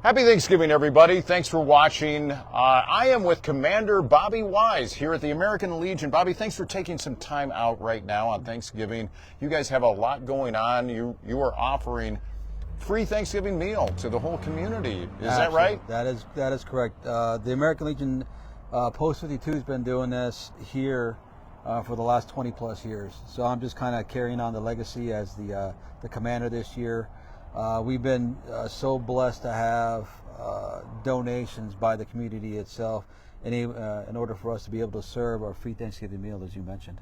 Happy Thanksgiving, everybody. Thanks for watching. I am with Commander Bobby Wise here at the American Legion. Bobby, thanks for taking some time out right now on Thanksgiving. You guys have a lot going on. You are offering free Thanksgiving meal to the whole community. Is that right? That is correct. The American Legion Post 52 has been doing this here for the last 20 plus years. So I'm just kind of carrying on the legacy as the commander this year. We've been so blessed to have donations by the community itself in order for us to be able to serve our free Thanksgiving meal, as you mentioned.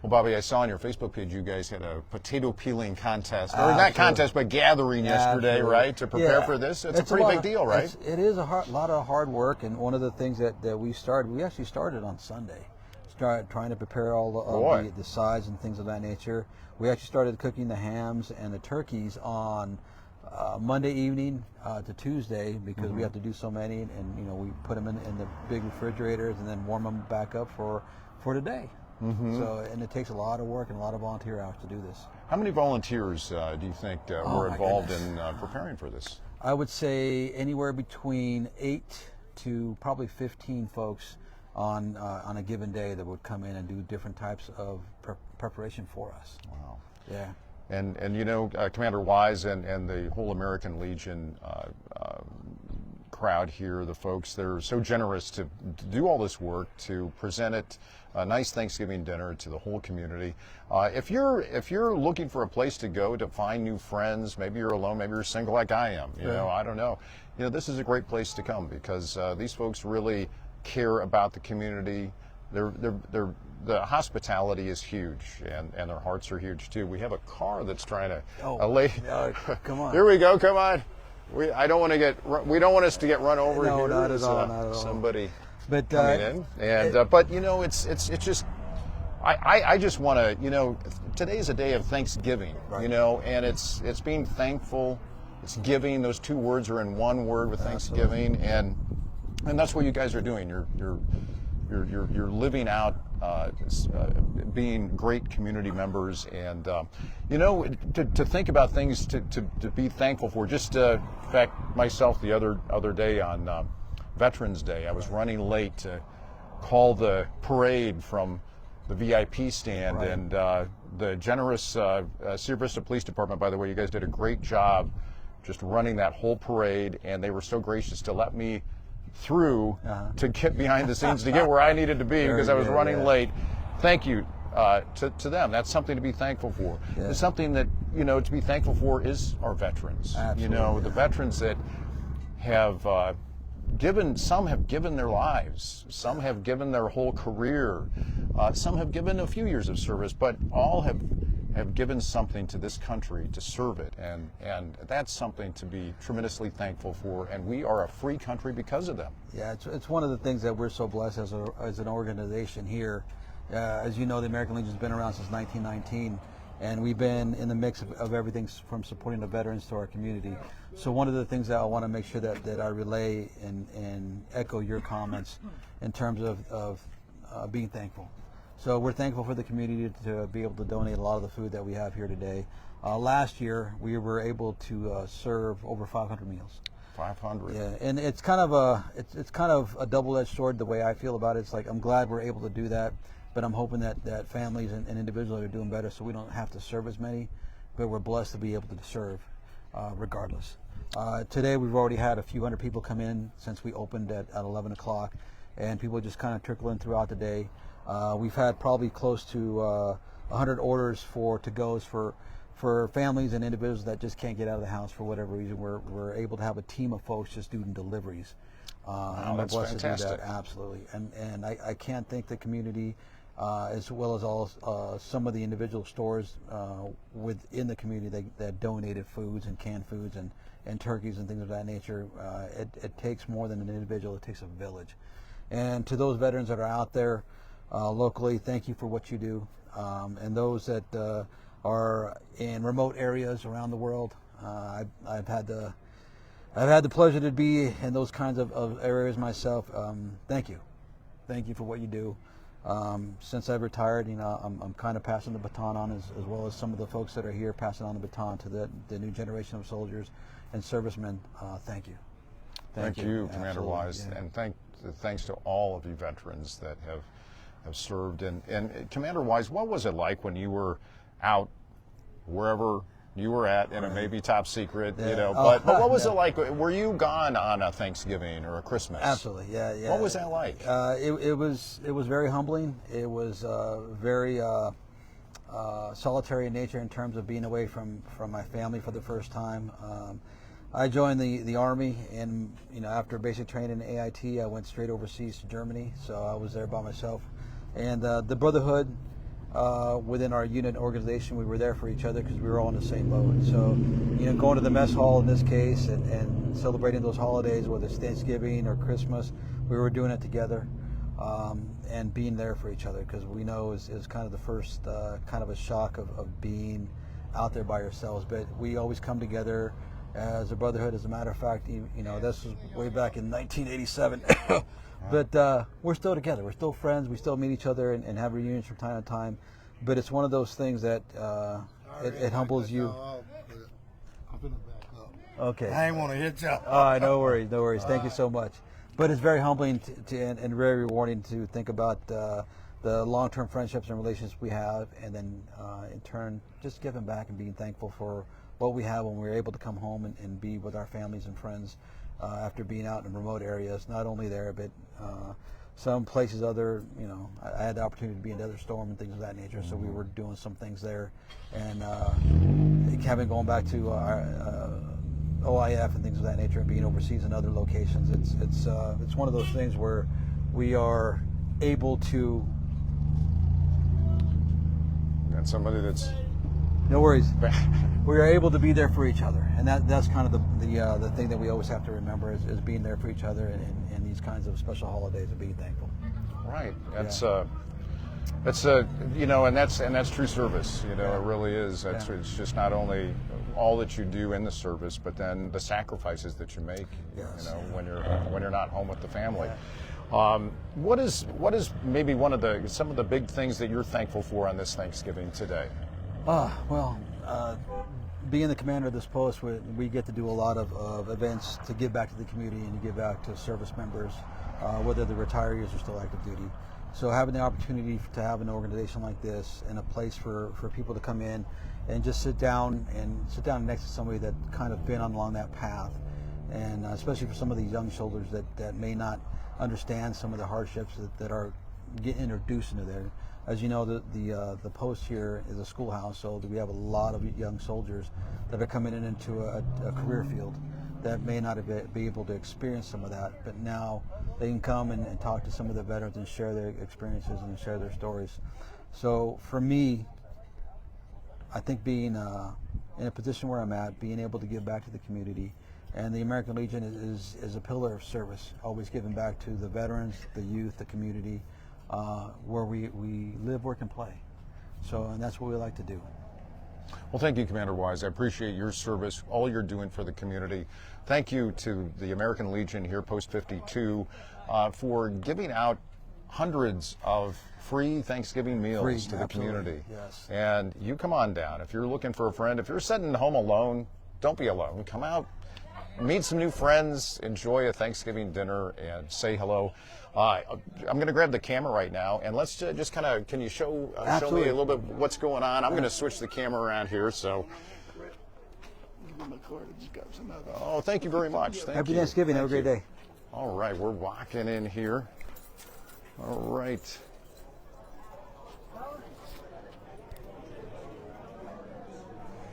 Well, Bobby, I saw on your Facebook page you guys had a potato peeling contest, or not contest, but gathering yesterday, right, to prepare for this. It's a pretty big deal, right? It is a lot of hard work, and one of the things that we actually started on Sunday. Started trying to prepare all the sides and things of that nature. We actually started cooking the hams and the turkeys on Monday evening to Tuesday because we have to do so many, and we put them in the big refrigerators and then warm them back up for today. So, and it takes a lot of work and a lot of volunteer hours to do this. How many volunteers do you think were involved in preparing for this? I would say anywhere between 8 to probably 15 folks on a given day that would come in and do different types of preparation for us. Wow. Yeah. And Commander Wise and the whole American Legion crowd here, the folks, they're so generous to do all this work to present it a nice Thanksgiving dinner to the whole community. If you're looking for a place to go to find new friends, maybe you're alone, maybe you're single like I am, I don't know. This is a great place to come because these folks really care about the community. The hospitality is huge, and their hearts are huge too. We have a car that's trying to come on. Here we go. Come on. We don't want us to get run over. No, here. not at all. Not at all. Somebody but coming in, and but it's just. I just want to, today is a day of Thanksgiving, right. And it's being thankful. It's giving. Those two words are in one word with Thanksgiving, and that's what you guys are doing. You're living out being great community members, and to think about things to be thankful for. Just in fact, myself the other day on Veterans Day, I was running late to call the parade from the VIP stand, right. And the generous Sierra Vista Police Department, by the way, you guys did a great job just running that whole parade, and they were so gracious to let me through to get behind the scenes to get where I needed to be because I was running late. Thank you to them. That's something to be thankful for. Yeah. It's something that to be thankful for is our veterans. Absolutely. The veterans that have given. Some have given their lives. Some have given their whole career. Some have given a few years of service, but all have given something to this country to serve it, and that's something to be tremendously thankful for, and we are a free country because of them. Yeah, it's one of the things that we're so blessed as an organization here. As you know, the American Legion has been around since 1919, and we've been in the mix of everything from supporting the veterans to our community. So one of the things that I want to make sure that I relay and echo your comments in terms of being thankful. So we're thankful for the community to be able to donate a lot of the food that we have here today. Last year, we were able to serve over 500 meals. 500. Yeah, and it's kind of a double-edged sword. The way I feel about it, it's like I'm glad we're able to do that, but I'm hoping that families and individuals are doing better, so we don't have to serve as many. But we're blessed to be able to serve, regardless. Today, we've already had a few hundred people come in since we opened at 11 o'clock, and people just kind of trickle in throughout the day. We've had probably close to 100 orders for to-goes for families and individuals that just can't get out of the house for whatever reason. We're able to have a team of folks just doing deliveries. Wow, that's blessed fantastic. to do that, absolutely. And I can't thank the community as well as all some of the individual stores within the community that donated foods and canned foods and turkeys and things of that nature. It takes more than an individual, it takes a village. And to those veterans that are out there locally, thank you for what you do. And those that are in remote areas around the world, I've had the pleasure to be in those kinds of areas myself. Thank you for what you do. Since I've retired, I'm kind of passing the baton on as well as some of the folks that are here, passing on the baton to the new generation of soldiers and servicemen. Thank you. Thank you, Commander Absolutely, Wise, yeah. and thanks to all of you veterans that have served. And Commander Wise, what was it like when you were out wherever you were at, and it may be top secret, you know, but what was it like? Were you gone on a Thanksgiving or a Christmas? Absolutely, yeah. What was that like? It was very humbling. It was very solitary in nature in terms of being away from my family for the first time. I joined the Army, and after basic training in AIT, I went straight overseas to Germany. So I was there by myself, and the brotherhood within our unit organization, we were there for each other because we were all in the same boat. So going to the mess hall in this case and celebrating those holidays, whether it's Thanksgiving or Christmas, we were doing it together. And being there for each other, because we know is kind of the first kind of a shock of being out there by yourselves. But we always come together as a brotherhood. As a matter of fact, this was way back in 1987. But we're still together. We're still friends. We still meet each other and have reunions from time to time. But it's one of those things that it humbles you. I'm gonna back up. Okay. I ain't want to hit you. No worries, no worries. Thank you so much. But it's very humbling and very rewarding to think about the long-term friendships and relationships we have, and then in turn just giving back and being thankful for what we have when we're able to come home and be with our families and friends after being out in remote areas. Not only there, but some places other, I had the opportunity to be in Desert Storm and things of that nature, so we were doing some things there. And having gone back to OIF and things of that nature, and being overseas in other locations, it's one of those things where we are able to. And somebody that's No worries. We are able to be there for each other, and that's kind of the thing that we always have to remember is being there for each other in these kinds of special holidays and being thankful. right. That's and that's true service. It really is. It's just not only all that you do in the service, but then the sacrifices that you make. Yes. When you're not home with the family. What is maybe some of the big things that you're thankful for on this Thanksgiving today? Being the commander of this post, we get to do a lot of events to give back to the community and to give back to service members, whether they're retirees or still active duty. So having the opportunity to have an organization like this and a place for people to come in and just sit down next to somebody that kind of been along that path, and especially for some of these young soldiers that may not understand some of the hardships that are getting introduced into there. As you know, the post here is a schoolhouse, so we have a lot of young soldiers that are coming into a career field that may not be able to experience some of that, but now they can come and talk to some of the veterans and share their experiences and share their stories. So for me, I think being in a position where I'm at, being able to give back to the community, and the American Legion is a pillar of service, always giving back to the veterans, the youth, the community, where we live, work, and play. So, and that's what we like to do. Well, thank you, Commander Wise. I appreciate your service, all you're doing for the community. Thank you to the American Legion here, Post 52, for giving out hundreds of free Thanksgiving meals to the community. Yes. And you come on down. If you're looking for a friend, if you're sitting home alone, don't be alone. Come out, meet some new friends, enjoy a Thanksgiving dinner, and say hello. I'm going to grab the camera right now, and let's just kind of, can you show me a little bit what's going on? I'm going to switch the camera around here. So. Oh, thank you very much. Happy Thanksgiving. Have a great day. All right, we're walking in here. All right.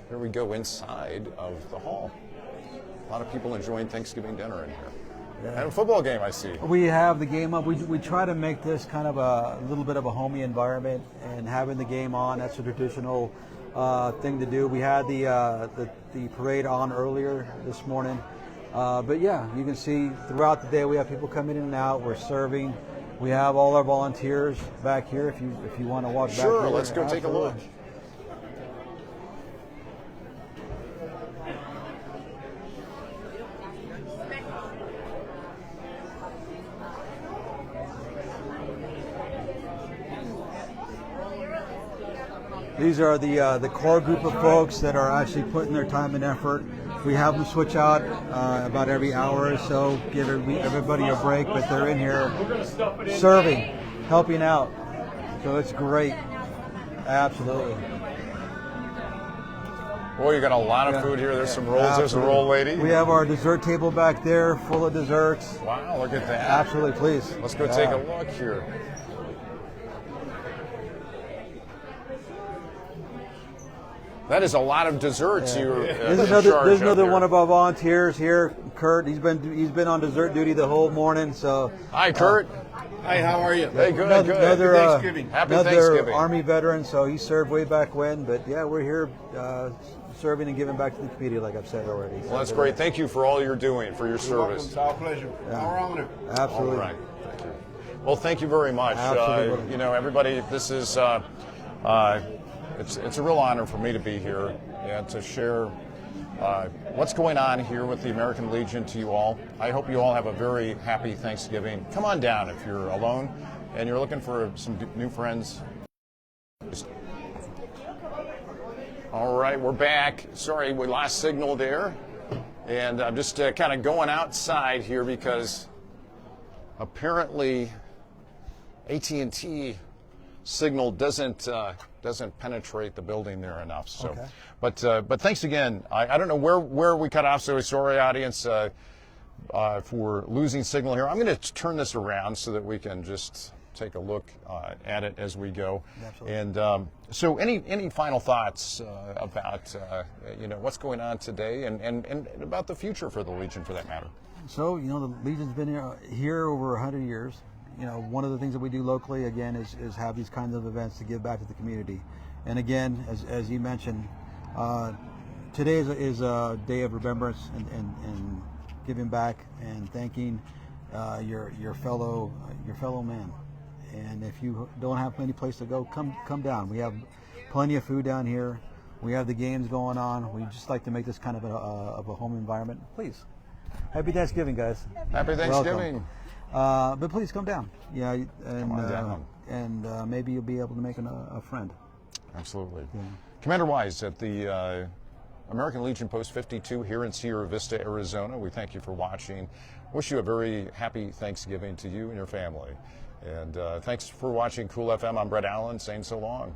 Here we go inside of the hall. A lot of people enjoying Thanksgiving dinner in here. And a football game, I see. We have the game up. We try to make this kind of a little bit of a homey environment, and having the game on, that's a traditional thing to do. We had the parade on earlier this morning. But yeah, you can see throughout the day we have people coming in and out. We're serving. We have all our volunteers back here if you want to walk back here. Sure, let's go take a look. These are the core group of folks that are actually putting their time and effort We have them switch out about every hour or so, give everybody a break, but they're in here serving, helping out. So it's great. Absolutely. Boy, you got a lot of food here. There's some rolls. There's a roll lady. We have our dessert table back there full of desserts. Wow, look at that. Absolutely, please. Let's go take a look here. That is a lot of desserts you're There's another one of our volunteers here, Kurt. He's been on dessert duty the whole morning. So hi, Kurt. Hi, how are you? Hey, good. Another Thanksgiving. Happy another Thanksgiving. Army veteran, so he served way back when. But yeah, we're here serving and giving back to the community, like I've said already. Well, that's great. Thank you for all you're doing, for your service. It's our pleasure. Our honor. Absolutely. All right. Thank you. Well, thank you very much. Absolutely. You know, everybody, this is it's a real honor for me to be here and to share what's going on here with the American Legion to you all. I hope you all have a very happy Thanksgiving. Come on down if you're alone and you're looking for some new friends. All right, we're back. Sorry, we lost signal there. And I'm just kind of going outside here because apparently AT&T signal doesn't penetrate the building there enough. So, Okay. But thanks again. I don't know where we cut off. So sorry, audience, for losing signal here. I'm going to turn this around so that we can just take a look at it as we go. Absolutely. And so, any final thoughts about you know, what's going on today and about the future for the Legion, for that matter? So, you know, the Legion's been here over 100 years. You know, one of the things that we do locally, again, is have these kinds of events to give back to the community. And again, as you mentioned, today is a day of remembrance and giving back and thanking your fellow man. And if you don't have any place to go, come down. We have plenty of food down here. We have the games going on. We just like to make this kind of a home environment. Please, happy Thanksgiving, guys. Happy Thanksgiving. Welcome. But please come down. Yeah, and Come on down. And maybe you'll be able to make a friend. Absolutely. Yeah. Commander Wise at the American Legion Post 52 here in Sierra Vista, Arizona. We thank you for watching. Wish you a very happy Thanksgiving to you and your family. And thanks for watching Cool FM. I'm Brett Allen saying so long.